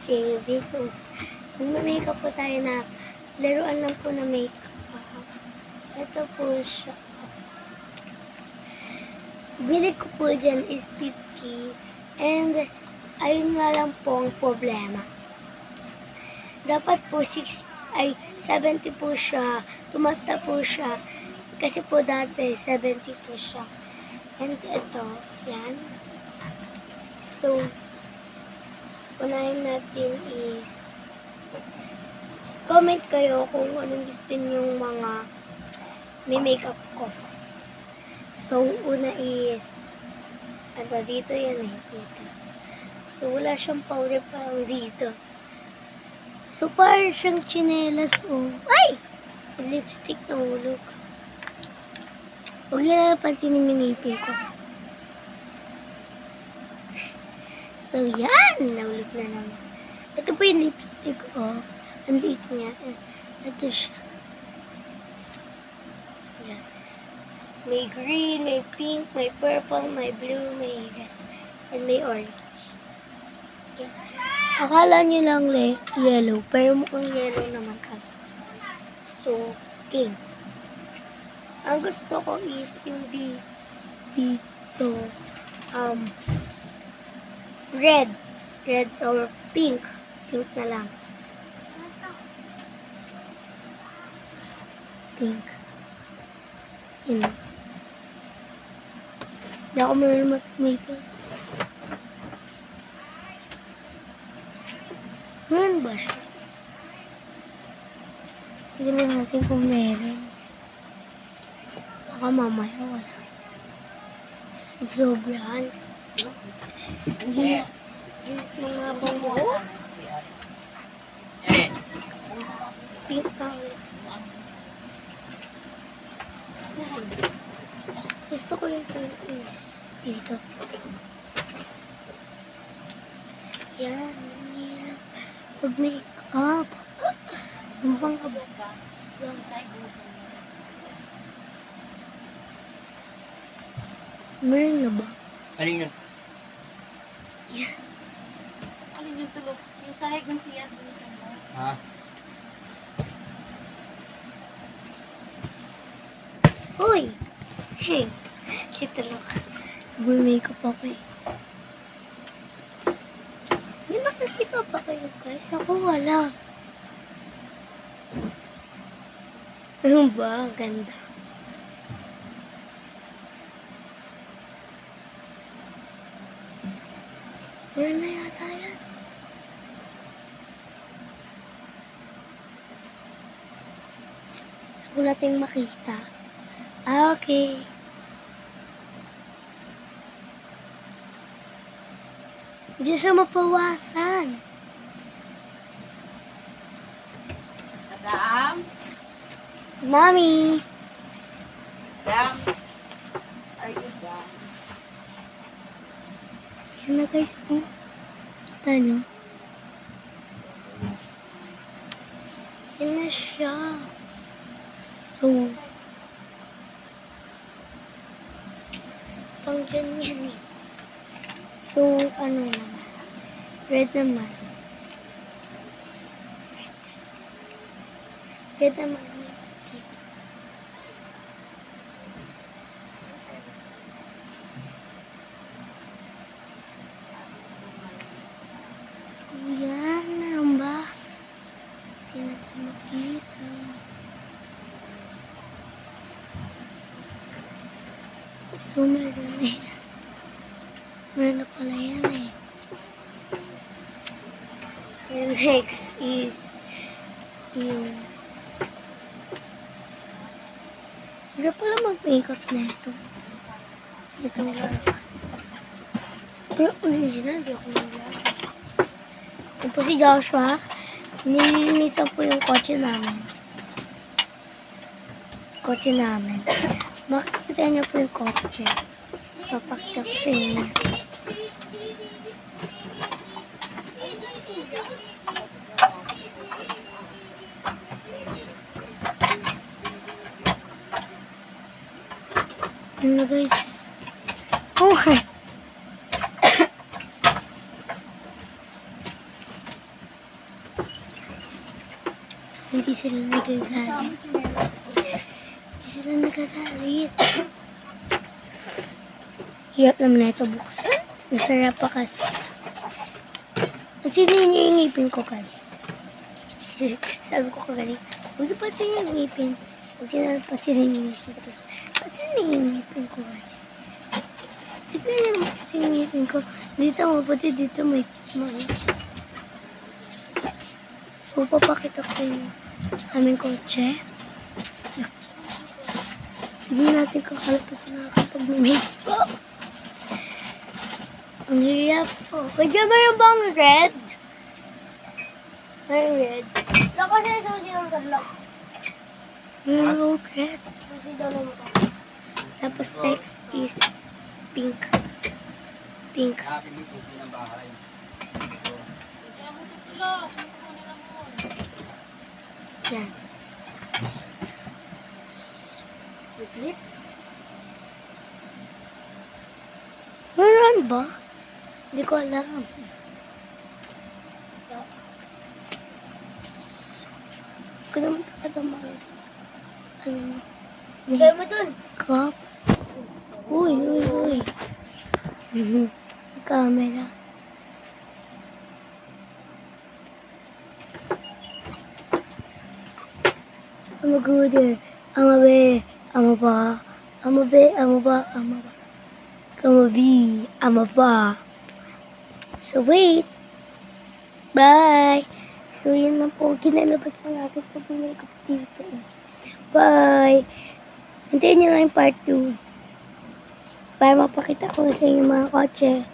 KB. So, mag-makeup po tayo na laruan lang po na makeup. Ito po siya. Bili ko po dyan is 50. And, ayun nga lang po ang problema. Dapat po 70 po siya. Tumas na po siya. Kasi po dati 70 po siya. And ito, yan. So, unahin natin is comment kayo kung anong gusto nyong mga may makeup ko. So, una is dito yan eh, dito. So, wala siyang powder parang dito. So, parang siyang chinelas oh. Ay! Lipstick na hulog. Huwag nyo na pansinin yung ngipin ko. So, yan! Nahulog na naman. Ito po yung lipstick, oh. Ang liit niya. Ito siya. Yan. May green, may pink, may purple, may blue, may red. And may orange. Yan. Akala nyo lang yellow, pero mukhang yellow naman ka. So, pink. Ang gusto ko is yung dito, red or pink. Pink na lang. Pink. Yun. Hindi ako marunong mag-makeup. Meron ba siya? Tignan natin kung meron. Baka mamaya wala. Sobrahan. Hindi. Mga bango. Pink color. Gusto ko yung pink is dito. Yan. Pag-makeup. Mukhang kabaka. Meron na ba? Alin yun? Yeah. Alin yung tulog? Yung sahig ng siya. Ha? Uy! Hey! Si Tulok. Nag-makeup ako eh. May makikita pa kayo guys? Ako wala. Ano ba? Ang ganda. Meron na yata yan. Gusto ko natin makita. Okay. Hindi siya mapawasan. Madam? Mommy! Madam? Are you done? Yan na guys. Oh. Kita nyo? Yan na siya. So, pang dyan yan eh. So, ano naman? Red naman. Red naman. Dito. So, yan. Meron ba? Hindi natin makita. So, meron na yan. Meron na pala yan eh. And next is yung hirap pala mag-makeup na ito. Itong laro. Pero original, di ako nalaro. Ito po si Joshua. Nililinisan po yung kotse namin. Makikita niyo po yung kotse. Papakita ko sa inyo. Ano guys? Okay. Hindi sila nagagalit. Hindi sila nagagalit. Hirap naman na ito buksan. Masarap pa kasi. Pansinin niyo yung ngipin ko, guys. Sabi ko kagaling, huwag niyo pansinin yung ngipin. Huwag niyo na pansinin yung ngipin ko. Pansinin yung ngipin ko, guys. Tignan niyo naman kasi yung ngipin ko. Dito mabuti, dito may So, papakita ko sa inyo aming kotse. Hindi natin kakalapasan natin pag may-make up. Ang hirap po. Kaya mayroon bang red? May red. Lako sa susi ng kadlok. Mayroon red. Susi daw naman ka. Tapos next is pink. Pink. Happy mo susi ng bahay. Kaya mo tutulog. Yan. Wait. Meron ba? Hindi ko alam. Hindi ko naman talaga mahal. Ano? Kaya mo dun? Cup? Uy, uy, uy. Camera. I'm a good I'm a be, I'm a ba, I'm a be, I'm a ba, I'm a ba. I'm a be, I'm a ba. So wait. Bye. So yun lang po. Kinalabas na natin pag make up dito. Bye. Hintayin nyo lang yung part 2. Para mapakita ko sa inyo mga kotse.